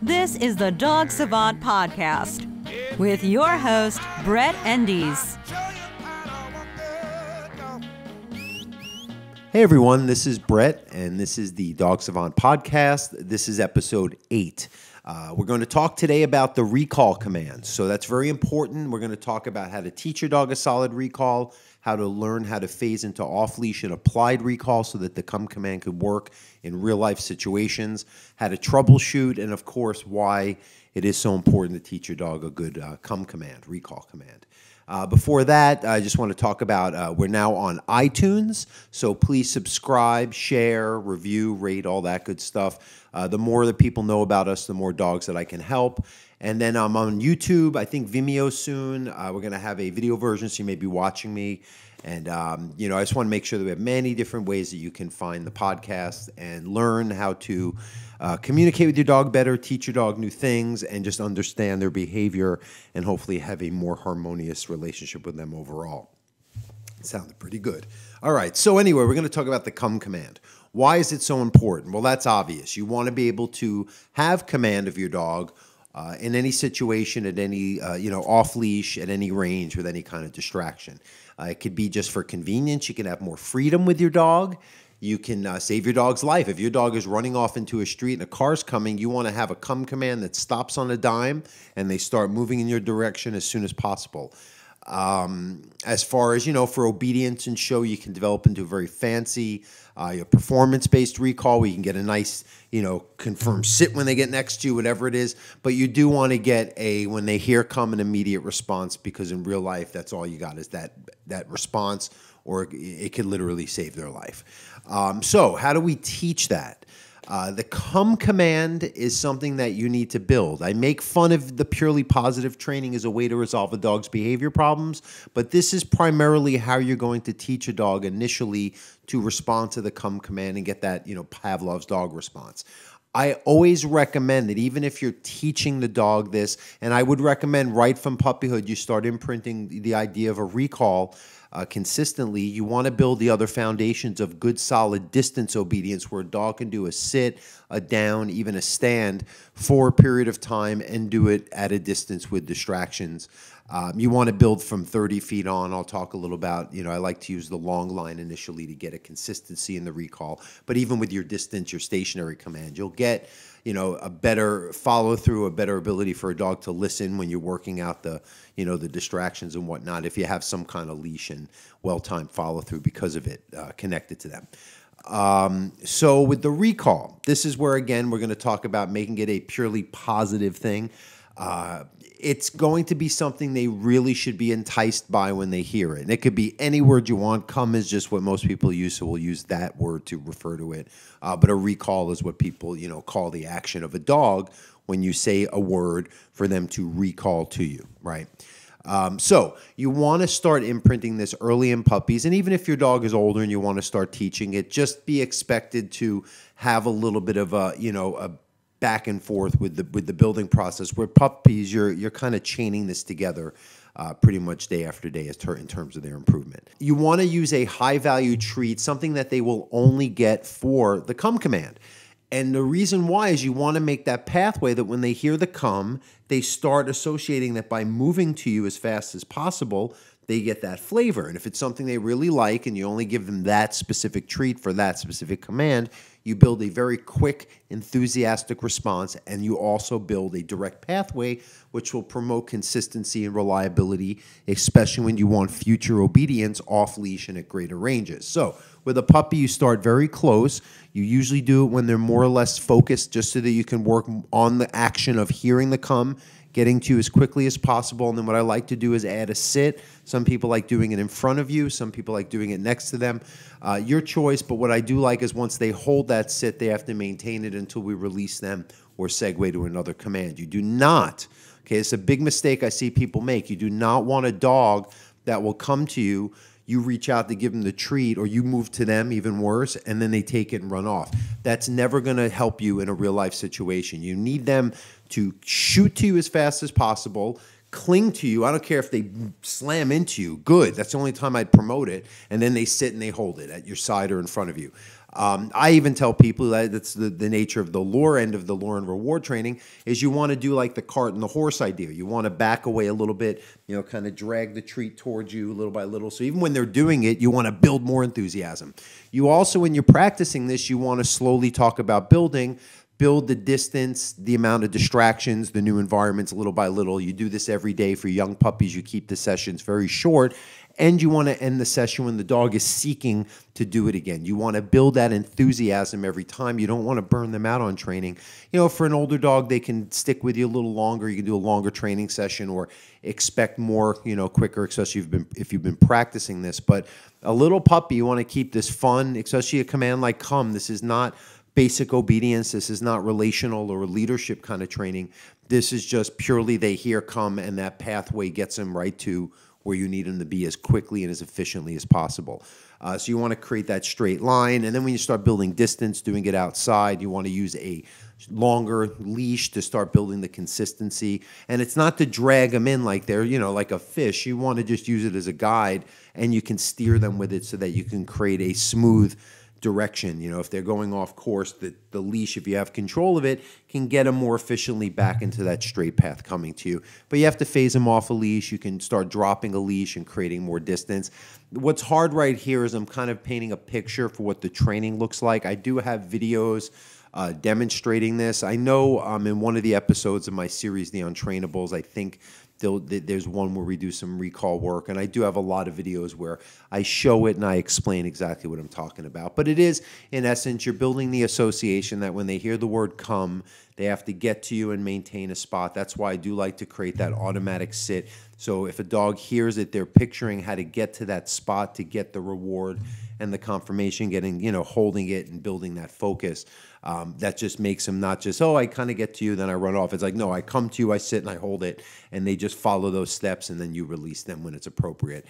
This is the Dog Savant Podcast with your host, Brett Endies. Hey everyone, this is Brett, and this is the Dog Savant Podcast. This is episode 8. We're going to talk today about the recall command. So that's very important. We're going to talk about how to teach your dog a solid recall, how to learn how to phase into off-leash and applied recall so that the come command could work in real-life situations, how to troubleshoot, and of course, why it is so important to teach your dog a good come command, recall command. Before that, I just want to talk about we're now on iTunes, so please subscribe, share, review, rate, all that good stuff. The more that people know about us, the more dogs that I can help. And then I'm on YouTube, I think Vimeo soon. We're going to have a video version, so you may be watching me. And, I just want to make sure that we have many different ways that you can find the podcast and learn how to communicate with your dog better, teach your dog new things, and just understand their behavior and hopefully have a more harmonious relationship with them overall. It sounded pretty good. All right, so anyway, we're going to talk about the come command. Why is it so important? Well, that's obvious. You want to be able to have command of your dog in any situation, at any, off-leash, at any range, with any kind of distraction. It could be just for convenience. You can have more freedom with your dog. You can save your dog's life. If your dog is running off into a street and a car's coming, you want to have a come command that stops on a dime and they start moving in your direction as soon as possible. As far as, for obedience and show, you can develop into a very fancy performance-based recall where you can get a nice, confirmed sit when they get next to you, whatever it is. But you do want to get when they hear come, an immediate response, because in real life, that's all you got is that response, or it could literally save their life. So how do we teach that? The come command is something that you need to build. I make fun of the purely positive training as a way to resolve a dog's behavior problems, but this is primarily how you're going to teach a dog initially to respond to the come command and get that, Pavlov's dog response. I always recommend that even if you're teaching the dog this, and I would recommend right from puppyhood, you start imprinting the idea of a recall consistently. You want to build the other foundations of good, solid distance obedience where a dog can do a sit, a down, even a stand for a period of time and do it at a distance with distractions. You want to build from 30 feet on. I'll talk a little about, I like to use the long line initially to get a consistency in the recall. But even with your distance, your stationary command, you'll get, a better follow through, a better ability for a dog to listen when you're working out the distractions and whatnot, if you have some kind of leash and well-timed follow through because of it connected to them. So with the recall, this is where, again, we're going to talk about making it a purely positive thing. It's going to be something they really should be enticed by when they hear it. And it could be any word you want. Come is just what most people use, so we'll use that word to refer to it. But a recall is what people, call the action of a dog when you say a word for them to recall to you, right? So you want to start imprinting this early in puppies. And even if your dog is older and you want to start teaching it, just be expected to have a little bit of a back and forth with the building process. Where puppies, you're kind of chaining this together pretty much day after day in terms of their improvement. You want to use a high-value treat, something that they will only get for the come command. And the reason why is you want to make that pathway that when they hear the come, they start associating that by moving to you as fast as possible, they get that flavor. And if it's something they really like and you only give them that specific treat for that specific command, you build a very quick, enthusiastic response, and you also build a direct pathway which will promote consistency and reliability, especially when you want future obedience off-leash and at greater ranges. So with a puppy, you start very close. You usually do it when they're more or less focused, just so that you can work on the action of hearing the come, getting to you as quickly as possible. And then what I like to do is add a sit. Some people like doing it in front of you. Some people like doing it next to them. Your choice, but what I do like is once they hold that sit, they have to maintain it until we release them or segue to another command. You do not, okay, it's a big mistake I see people make. You do not want a dog that will come to you, you reach out to give them the treat, or you move to them, even worse, and then they take it and run off. That's never going to help you in a real-life situation. You need them to shoot to you as fast as possible, cling to you. I don't care if they slam into you. Good. That's the only time I'd promote it. And then they sit and they hold it at your side or in front of you. I even tell people that that's the nature of the lure end of the lure and reward training is you want to do like the cart and the horse idea. You want to back away a little bit, kind of drag the treat towards you little by little. So even when they're doing it, you want to build more enthusiasm. You also, when you're practicing this, you want to slowly talk about build the distance, the amount of distractions, the new environments little by little. You do this every day for young puppies. You keep the sessions very short. And you want to end the session when the dog is seeking to do it again. You want to build that enthusiasm every time. You don't want to burn them out on training. For an older dog, they can stick with you a little longer. You can do a longer training session or expect more, quicker, especially if you've been practicing this. But a little puppy, you want to keep this fun, especially a command like come. This is not basic obedience. This is not relational or leadership kind of training. This is just purely they hear come, and that pathway gets them right to where you need them to be as quickly and as efficiently as possible. So you want to create that straight line. And then when you start building distance, doing it outside, you want to use a longer leash to start building the consistency. And it's not to drag them in like they're, like a fish. You want to just use it as a guide, and you can steer them with it so that you can create a smooth direction. If they're going off course, the leash, if you have control of it, can get them more efficiently back into that straight path coming to you. But you have to phase them off a leash. You can start dropping a leash and creating more distance. What's hard right here is I'm kind of painting a picture for what the training looks like. I do have videos demonstrating this. I know in one of the episodes of my series, The Untrainables, I think there's one where we do some recall work, and I do have a lot of videos where I show it and I explain exactly what I'm talking about. But it is, in essence, you're building the association that when they hear the word come, they have to get to you and maintain a spot. That's why I do like to create that automatic sit. So if a dog hears it, they're picturing how to get to that spot to get the reward and the confirmation, holding it and building that focus. That just makes them not just, I kind of get to you, then I run off. It's like, no, I come to you, I sit and I hold it, and they just follow those steps, and then you release them when it's appropriate.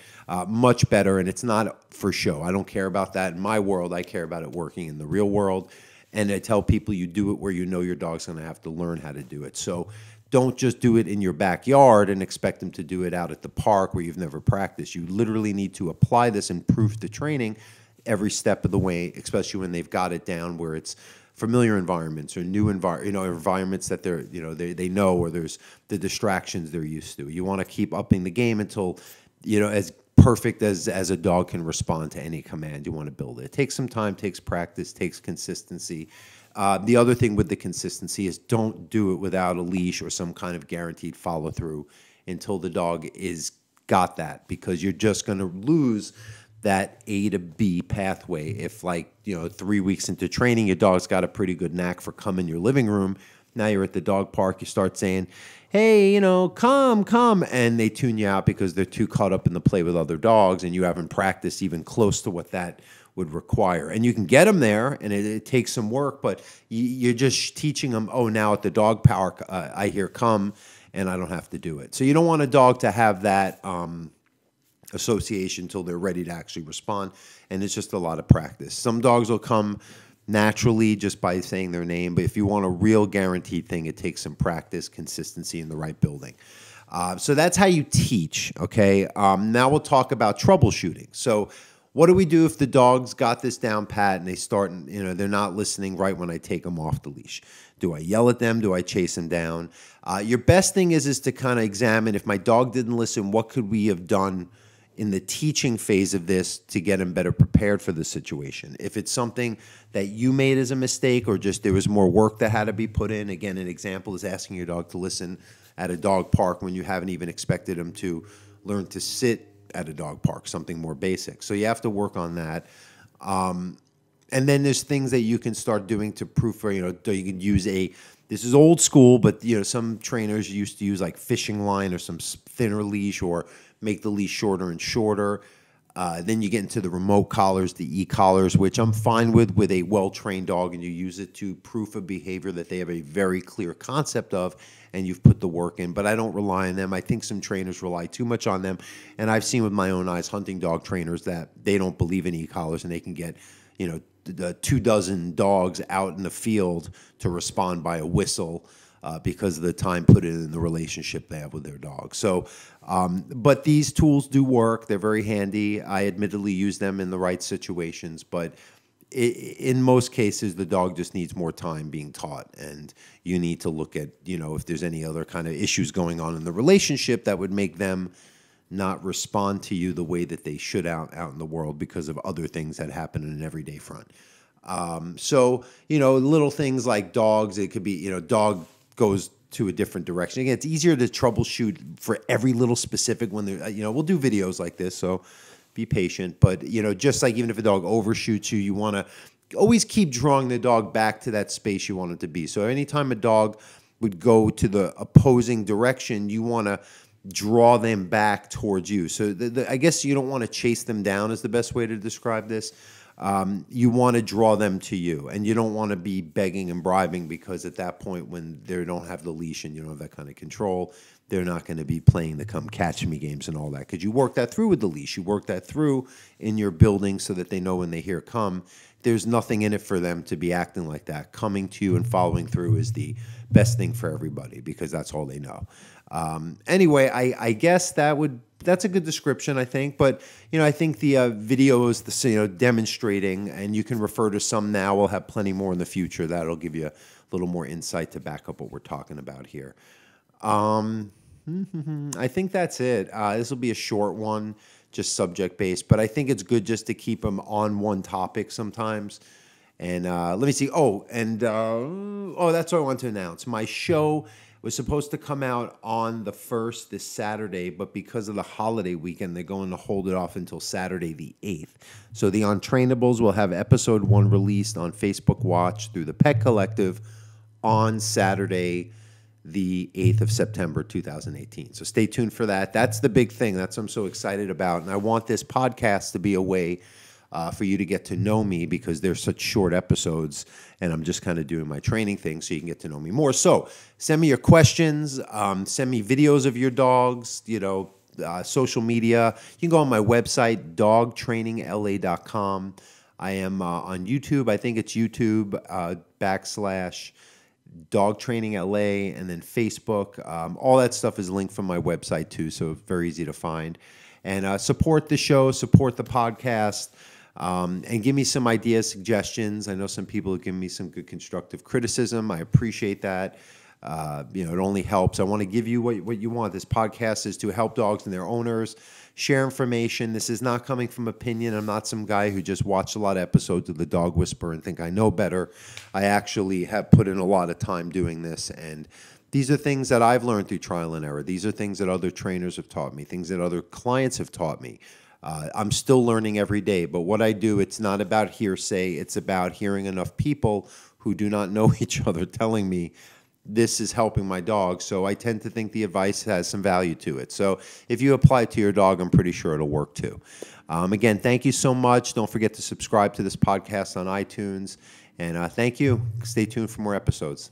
Much better, and it's not for show. I don't care about that in my world. I care about it working in the real world, and I tell people you do it where you know your dog's going to have to learn how to do it. So don't just do it in your backyard and expect them to do it out at the park where you've never practiced. You literally need to apply this and proof the training every step of the way, especially when they've got it down where it's familiar environments or new environments that they know, or there's the distractions they're used to. You want to keep upping the game until as perfect as a dog can respond to any command. You want to build it. It takes some time, takes practice, takes consistency. The other thing with the consistency is don't do it without a leash or some kind of guaranteed follow through until the dog is got that, because you're just going to lose that A to B pathway. If 3 weeks into training, your dog's got a pretty good knack for come in your living room. Now you're at the dog park, you start saying, hey, come, and they tune you out because they're too caught up in the play with other dogs, and you haven't practiced even close to what that would require. And you can get them there, and it takes some work, but you're just teaching them, now at the dog park, I hear come, and I don't have to do it. So you don't want a dog to have that association until they're ready to actually respond, and it's just a lot of practice. Some dogs will come naturally just by saying their name, but if you want a real guaranteed thing, it takes some practice, consistency, and the right building. So that's how you teach, okay? Now we'll talk about troubleshooting. So what do we do if the dog's got this down pat and they start, they're not listening right when I take them off the leash? Do I yell at them? Do I chase them down? Your best thing is to kind of examine, if my dog didn't listen, what could we have done in the teaching phase of this to get them better prepared for the situation? If it's something that you made as a mistake, or just there was more work that had to be put in, again, an example is asking your dog to listen at a dog park when you haven't even expected them to learn to sit at a dog park, something more basic. So you have to work on that. And then there's things that you can start doing to proof, you can use this is old school, but some trainers used to use like fishing line or some thinner leash, or make the leash shorter and shorter. Then you get into the remote collars, the e-collars, which I'm fine with a well-trained dog, and you use it to proof a behavior that they have a very clear concept of, and you've put the work in. But I don't rely on them. I think some trainers rely too much on them, and I've seen with my own eyes hunting dog trainers that they don't believe in e-collars, and they can get, the 24 dogs out in the field to respond by a whistle, because of the time put in the relationship they have with their dog. So, but these tools do work. They're very handy. I admittedly use them in the right situations, but in most cases, the dog just needs more time being taught, and you need to look at, if there's any other kind of issues going on in the relationship that would make them not respond to you the way that they should out in the world because of other things that happen in an everyday front. So, little things like dogs, it could be, dog goes to a different direction. Again, it's easier to troubleshoot for every little specific when they're, we'll do videos like this, so be patient. But, just like even if a dog overshoots you, you want to always keep drawing the dog back to that space you want it to be. So anytime a dog would go to the opposing direction, you want to draw them back towards you. So I guess you don't want to chase them down is the best way to describe this. You want to draw them to you, and you don't want to be begging and bribing, because at that point when they don't have the leash and you don't have that kind of control, they're not going to be playing the come catch me games and all that, because you work that through with the leash. You work that through in your building so that they know when they hear come. There's nothing in it for them to be acting like that. Coming to you and following through is the best thing for everybody, because that's all they know. Anyway, I guess that's a good description, I think. But, I think the videos, demonstrating, and you can refer to some now. We'll have plenty more in the future. That'll give you a little more insight to back up what we're talking about here. I think that's it. This will be a short one, just subject-based. But I think it's good just to keep them on one topic sometimes. And let me see. That's what I want to announce. My show was supposed to come out on the 1st, this Saturday, but because of the holiday weekend, they're going to hold it off until Saturday the 8th. So the Untrainables will have episode 1 released on Facebook Watch through the Pet Collective on Saturday the 8th of September 2018. So stay tuned for that. That's the big thing. That's what I'm so excited about. And I want this podcast to be a way for you to get to know me, because they're such short episodes, and I'm just kind of doing my training thing so you can get to know me more. So send me your questions, send me videos of your dogs, social media. You can go on my website, dogtrainingla.com. I am on YouTube. I think it's YouTube / Dog Training LA, and then Facebook. All that stuff is linked from my website too, so very easy to find. And support the show, support the podcast. And give me some ideas, suggestions. I know some people have given me some good constructive criticism. I appreciate that. It only helps. I want to give you what you want. This podcast is to help dogs and their owners, share information. This is not coming from opinion. I'm not some guy who just watched a lot of episodes of The Dog Whisperer and think I know better. I actually have put in a lot of time doing this, and these are things that I've learned through trial and error. These are things that other trainers have taught me, things that other clients have taught me. I'm still learning every day, but what I do, it's not about hearsay. It's about hearing enough people who do not know each other telling me this is helping my dog. So I tend to think the advice has some value to it. So if you apply it to your dog, I'm pretty sure it'll work too. Again, thank you so much. Don't forget to subscribe to this podcast on iTunes. And thank you. Stay tuned for more episodes.